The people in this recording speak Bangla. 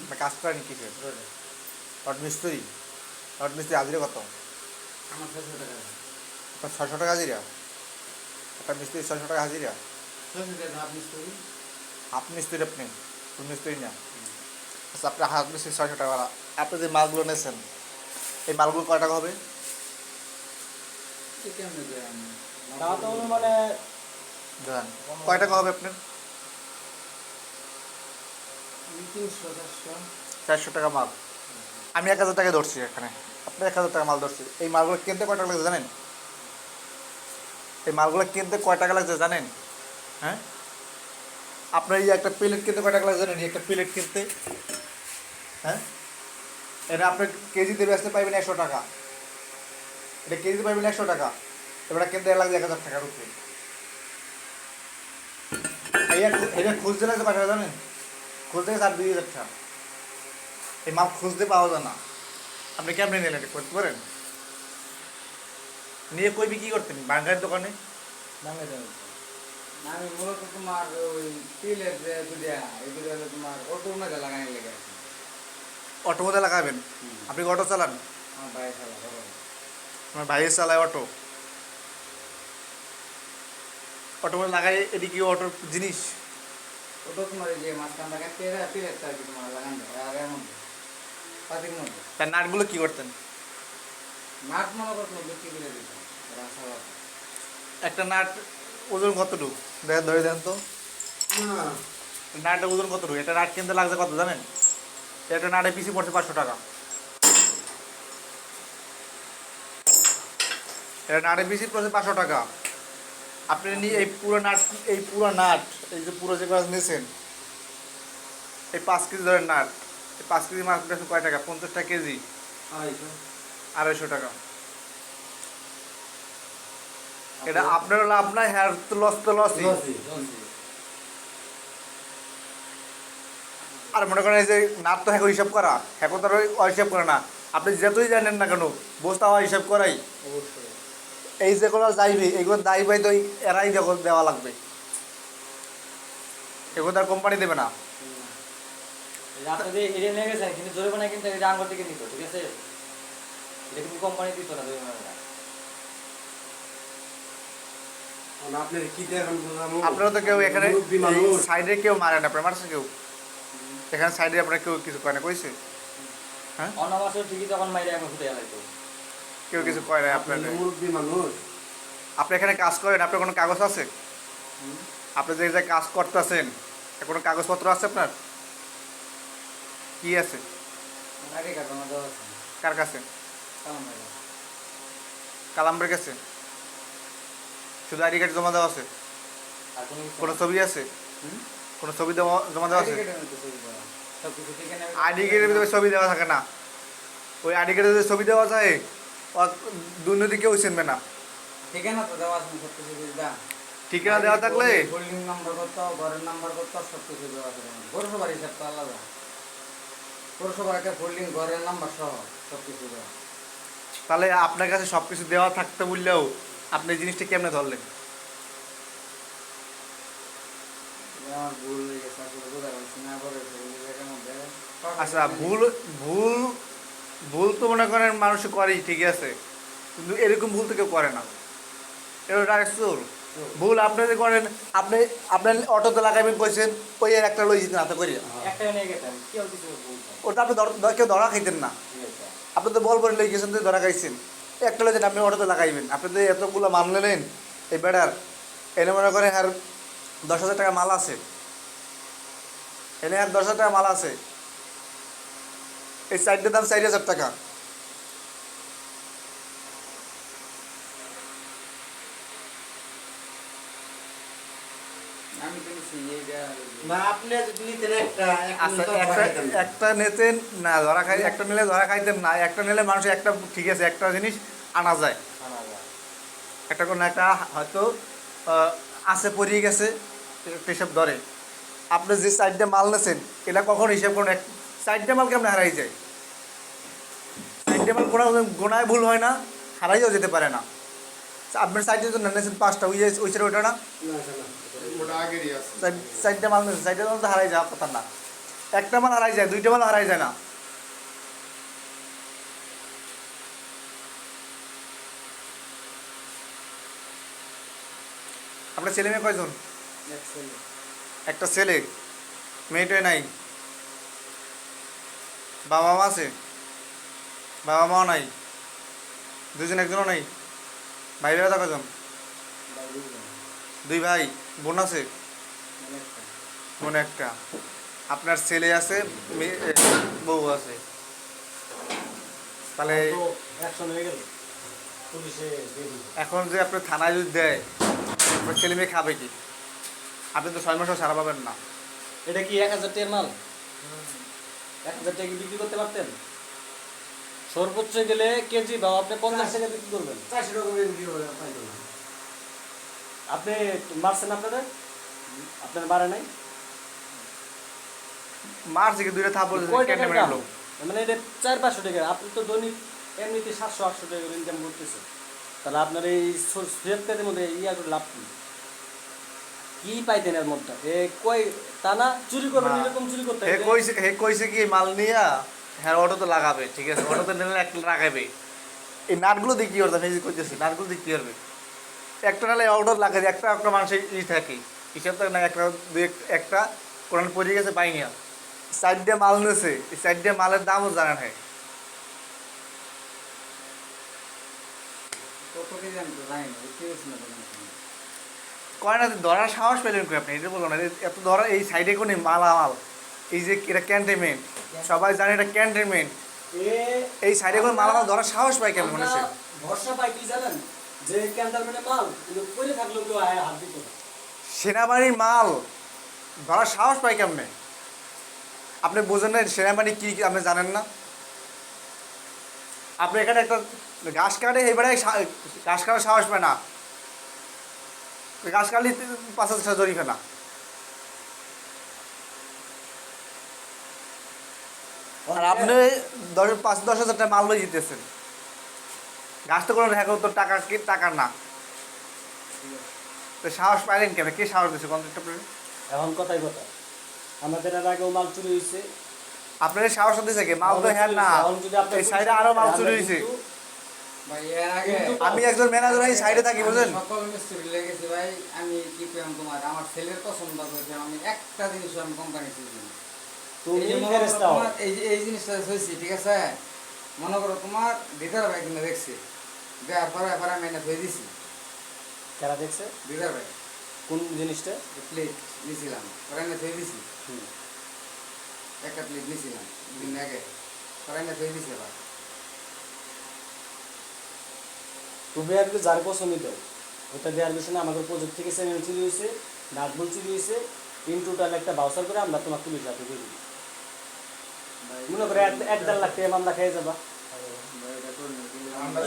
না কাজ করেন কিসের? রড মিস্ত্রি। রড মিস্ত্রি হাজিরা কত? আমার 600 টাকা। আপনার 600 টাকা হাজিরা? একটা মিস্ত্রি 600 টাকা হাজিরা? 600 টাকা হাফ মিস্ত্রি। হাফ মিস্ত্রি আপনি, ফুল মিস্ত্রি না। আচ্ছা আপনার হাফ মিস্ত্রি 600 টাকা। আপনি যে মালগুলো নিয়েছেন এই মালগুলো কয় টাকা হবে? কেমনে দেয় আমি? তা তো মানে দেন কয় টাকা হবে আপনার? 300 400। 400 টাকা মাল। আমি 1000 টাকা ধরছি এখানে, আপনি 1000 টাকা মাল ধরছি। এই মালগুলো কিনতে কয় টাকা লাগছে জানেন? এই মালগুলো কিনতে কয় টাকা লাগছে জানেন? হ্যাঁ, আপনার এই একটা প্লেট কিনতে কয় টাকা লাগছে জানেন? এই একটা প্লেট কিনতে, হ্যাঁ, এটা আপনি কেজিতে বেচতে পাইবেন 100 টাকা। এটা কেজিতে পাইবেন 100 টাকা, এবার কিনতে লাগছে 1000 টাকার উপরে। এটা খুঁজতে লাগছে কয় টাকা জানেন? খুঁজতে গেছে 2000 টাকা। এই মাল খুঁজতে পাওয়া যায় না। আপনি কেমনি নিলেন এটা করতে পারেন? নিয়ে কই বিক্রি করতেন? বাঙ্গারের দোকানে? ভাঙে দেবে। আমি মূলত তোমার ওই পিলের যে দুটা এগুলো হলো তোমার অটোর মধ্যে লাগানো লেগে আছে। অটো মধ্যে লাগাবেন? আপনি কি অটো চালান? আমার বাইরে খেলা বড়। আমার ভাইয়ের চালায় অটো। অটো মধ্যে লাগাই, এটি কি অটোর জিনিস? ওটা তোমার এই যে মাঝখান লাগান তেরা পিলের চার কি তোমার লাগান দেয় আর এর মধ্যে পাতির মধ্যে তার নাটগুলো কি করতেন? নাট মনে করতো বিক্রি করে দিত রাস্তা। একটা নাট ওজন কতটুকু দেখেন, ধরে দেন তো। না নাটের ওজন কতটুকু? একটা নাট কিনতে লাগছে কত জানেন? একটা নাটে পিসি পড়ছে 500 টাকা। এটা নাটে পিসি পড়ছে 500 টাকা। আপনি নিয়ে এই পুরো নাট, এই পুরো নাট, এই যে পুরো যে কাজ নিয়েছেন, এই 5 কেজি ধরেন নাট, এই 5 কেজি মাছ কয় টাকা? 50 টাকা কেজি, 250 টাকা। এটা আপনার লাভ নাই, হ্যাঁ তো লস তো লসই। আর মনে করেন এই যে নাট তো হ্যাঁ হিসাব করা, হ্যাঁ তার হিসাব করে না। আপনি যতই জানেন না কেন বস্তা হওয়া হিসাব করাই। অবশ্যই এই যেগুলো যাইবে এগুলো দায়ী ভাই তো এরাই দেওয়া লাগবে, এগুলো তার কোম্পানি দেবে না। আপনাদের এরিয়া নিয়ে গেছেন কিন্তু জরিমানা কিন্তু এটা আঙ্গুর থেকে নিত, ঠিক আছে? এটা কিন্তু কোম্পানি দিত না জরিমানাটা। আপনারা তো কেউ এখানে সাইডে কেউ মারেন, আপনার মারছে কেউ? এখানে সাইডে আপনার কেউ কিছু কয় না, কইছে? হ্যাঁ, অন্য মাসের ঠিকই তখন মাইরে এখন ফুটে লাগতো। কেউ কিছু কয় না আপনার? মুরব্বী মানুষ। আপনি এখানে কাজ করেন, আপনার কোনো কাগজ আছে? আপনি যে যে কাজ করতেছেন কোনো কাগজপত্র আছে আপনার? কি আছে? আগে কাটানো দেওয়া আছে কার কাছে? কালাম ভাই। কালাম্বের কাছে? শুধু আইডি কার্ড জমা দেওয়া আছে? আর কোনো কিছু কোনো না। ছবি আছে? কোনো ছবি জমা দেওয়া আছে? সব কিছু ঠিক আছে। আইডি কার্ডের ভিতরে ছবি দেওয়া থাকে না। ওই আইডি কার্ডে যদি ছবি দেওয়া যায় দুর্নীতি কেউ চিনবে না। ঠিকানা তো দেওয়া আছে সব কিছু বুঝবা। ঠিকানা দেওয়া থাকলে হোল্ডিং নাম্বার কত, ঘরের নাম্বার কত, সব কিছু দেওয়া আছে। পৌরসভার হিসাব তো আলাদা। পৌরসভার একটা হোল্ডিং ঘরের নাম্বার সহ সব কিছু দেওয়া। তাহলে আপনার কাছে সব কিছু দেওয়া থাকতে বললেও আপনি এই জিনিসটা কেমনে ধরলেন? আমার ভুল হয়ে গেছে আসলে বোঝা যাচ্ছে না করে জায়গার মধ্যে। আচ্ছা, ভুল ভুল ভুল তো মনে করেন মানুষ করেই, ঠিক আছে, কিন্তু এরকম ভুল তো কেউ করে না। এটা ডাইরেক্ট চোর ভুল। আপনি যে করেন, আপনি আপনার অটোতে লাগাইবেন কইছেন, ওই একটা লই যেতেন হাতে করিয়া, একটা নিয়ে গেতাম কেউ কিছু বলতাম। ওটা আপনি কেউ ধরা খাইতেন না। আপনি তো বল করে লই গেছেন, তো ধরা খাইছেন। একটা লই যেন আপনি অটোতে লাগাইবেন, আপনি তো এতগুলো মাল নিলেন এই বেড়ার। এনে মনে করেন আর 10,000 টাকা মাল আছে, এনে আর 10,000 টাকা মাল আছে, এই সাইডের দাম 4,000 টাকা। আমি কিনছি এইটা না আপনি যদি নিতেন আচ্ছা, একটা নিতেন না ধরা খাই, একটা নিলে ধরা খাইতেন না, একটা নিলে মানুষ একটা, ঠিক আছে, একটা জিনিস আনা যায়। একটা কোনো একটা হয়তো আছে পড়িয়ে গেছে, হিসাব ধরে। আপনি যে সাইডটা মাল নেছেন এটা কখন হিসাব করুন, সাইডটা মাল কেমন হারাই যায়? সাইডটা মাল কোনো গোনায় ভুল হয় না, হারাইও যেতে পারে না। আপনার সাইডে তো নেছেন 5টা, ওই সাইডে ওইটা না, সাইডটা মাল নেছেন, সাইডের মাল তো হারাই যাওয়ার কথা না। একটা মাল হারাই যায়, দুইটা মাল হারাই যায় না। আপনার ছেলে মেয়ে কয়জন? এক ছেলে। একটা ছেলে, মেয়েটাই নাই। বাবা মা আছে? বাবা মাও নাই, দুজন একজনও নাই। ভাই বেড়া কয়জন? ভাই দুইজন, দুই ভাই, বোন আছে? মানে একটা। বোন একটা। আপনার ছেলে আছে, বউ আছে। তাহলে তো অ্যাকশন হয়ে গেল, পুলিশে দিয়ে দিল। এখন যে আপনার থানায় যদি দেয়, আপনার ছেলে মেয়ে খাবে কি? আপনি তো 6 মাসও ছাড়া পাবেন না। এটা কি 1000 টাকার মাল? 1000 টাকা কি বিক্রি করতে পারতেন? সর্বোচ্চ গেলে কেজি বা আপনি 50 টাকা বিক্রি করবেন। 400 টাকা করে বিক্রি করে পাইতো না। আপনি মারছেন আপনার বাড়ে নাই? মারছে কি দুইটা থাপড় কয় কেটে টাকার মেরে দাম? লোক। মানে এটা 400-500 টাকা। আপনি তো দৈনিক এমনিতে 700-800 টাকা করে ইনকাম করতেছেন। তাহলে আপনার এই সুয়েবকাদের মধ্যে ইয়া করে লাভ কি? কি পাইতেন এর মধ্যে? কয় তা না চুরি করবেন, না। এরকম চুরি করতে হে কইছে কি মাল নিয়া হ্যাঁ অটো তো লাগাবে, ঠিক আছে, অটোতে নিলে একটা লাগাবে। এই নাটগুলো দিয়ে কি করতাম, এই যে কইতেছি নাটগুলো দিয়ে কি করবে? একটা নালে অটো লাগাবে, একটা একটা মানুষের থাকে হিসাব থাকে না, একটা দুই একটা কোরআন পড়ে গেছে বাইনিয়া 4 মাল নিয়েছে, এই 4 মালের দামও জানেন। হ্যাঁ কত কেজি আমি তো জানি না, বুঝতে পারছি না তো জানি না। কয় না ধরার সাহস পেলেন কই আপনি? এটা বলো না, এত ধরা এই সাইডে কোনো মালামাল, এই যে এটা ক্যান্টনমেন্ট, সবাই জানে এটা ক্যান্টনমেন্ট, এই সাইডে কোনো মালামাল ধরার সাহস পায় কেমন মানুষের? ভরসা পাই কি জানেন? যে ক্যান্টারমেন্টে মাল কিন্তু পরে থাকলেও কেউ হাত দিত না। সেনাবাহিনীর মাল ধরার সাহস পায় কেমনে? আপনি বোঝেন না সেনাবাহিনী কি কি আপনি জানেন না? আপনি এখানে একটা ঘাস কাটে এবারে ঘাস কাটার সাহস পায় না, ঘাস কাটলে 5,000 টাকা জরিমানা। আর আপনি 5-10 হাজার টাকা মাল লই জিতেছেন, ঘাস তো কোনো দেখা তো টাকা কি টাকার না, তো সাহস পাইলেন কেন? কে সাহস দিচ্ছে কন্ট্রাক্ট আপনার? এখন কথাই কথা, আমাদের এর আগেও মাল চুরি হয়েছে। আপনার সাহস দিচ্ছে কে? মাল তো হ্যাঁ না, এখন যদি আপনি এই সাইডে আরো মাল চুরি হয়েছে। ভাই এর আগে আমি একজন ম্যানেজার, এই সাইডে থাকি বুঝলেন। সকল মিস্ত্রি লেগেছি ভাই, আমি কি কইম তোমার, আমার ছেলের পছন্দ করেছে, আমি একটা জিনিস আমি কোম্পানি ছিলাম। তুমি এই যে মনে করো ফেরেশতা হও। তোমার এই জিনিসটা হয়েছে, ঠিক আছে, মনে করো তোমার দিদার ভাই কিন্তু দেখছি, দেওয়ার পরে এবার আমি এনে ধুয়ে দিছি। কারা দেখছে দিদার ভাই কোন জিনিসটা? প্লেট নিয়েছিলাম, পরে এনে ধুয়ে দিছি। একটা প্লেট নিয়েছিলাম দিন আগে, পরে এনে ধুয়ে দিছি। এবার তুমি আর কি যার পছন্দ দাও ওটা দেওয়ার বিষয়ে আমাদের প্রজেক্ট থেকে চ্যানেল চুরি হয়েছে, নাটবল চুরি হয়েছে, ইন টোটাল একটা বাউচার করে আমরা তোমার পুলিশ হাতে দিয়ে দিই। মনে করে 1-1.5 লাখ টাকা মামলা খেয়ে যাবা। আমরা